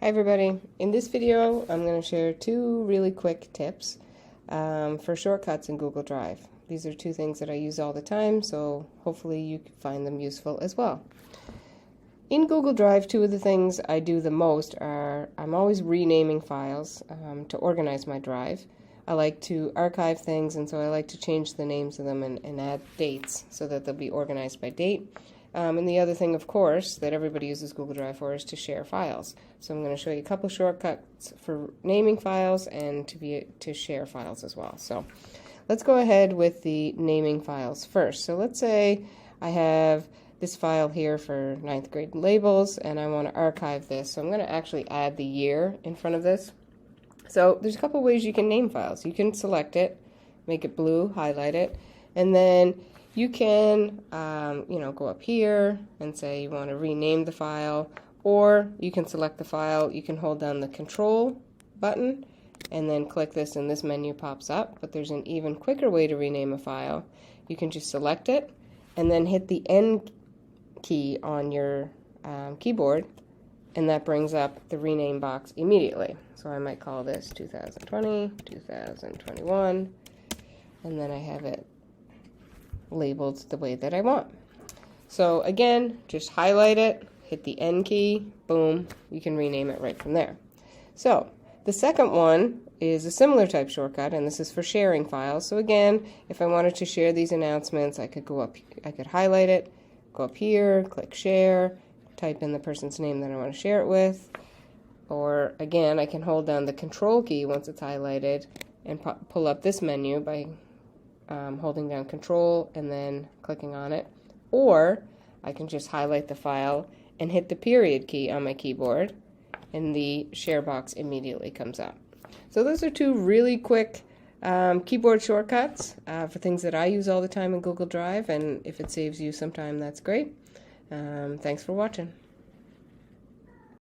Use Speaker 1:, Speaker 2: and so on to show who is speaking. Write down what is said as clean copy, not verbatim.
Speaker 1: Hi everybody. In this video I'm going to share two really quick tips for shortcuts in Google Drive. These are two things that I use all the time, so hopefully you can find them useful as well. In Google Drive, two of the things I do the most are I'm always renaming files to organize my drive. I like to archive things, and so I like to change the names of them and add dates so that they'll be organized by date. And the other thing, of course, that everybody uses Google Drive for is to share files. So I'm going to show you a couple shortcuts for naming files and to share files as well. So let's go ahead with the naming files first. So let's say I have this file here for 9th grade labels, and I want to archive this. So I'm going to actually add the year in front of this. So there's a couple ways you can name files. You can select it, make it blue, highlight it, and then you can go up here and say you want to rename the file, or you can select the file. You can hold down the Control button and then click this, and this menu pops up. But there's an even quicker way to rename a file. You can just select it and then hit the N key on your keyboard, and that brings up the rename box immediately. So I might call this 2020, 2021, and then I have it labeled the way that I want. So again, just highlight it, hit the N key, boom, you can rename it right from there. So the second one is a similar type shortcut, and this is for sharing files. So again, if I wanted to share these announcements, I could highlight it, go up here, click share, type in the person's name that I want to share it with, or again, I can hold down the Control key once it's highlighted and pull up this menu by holding down Control and then clicking on it, or I can just highlight the file and hit the period key on my keyboard, and the share box immediately comes up. So those are two really quick keyboard shortcuts for things that I use all the time in Google Drive, and if it saves you some time, that's great. Thanks for watching.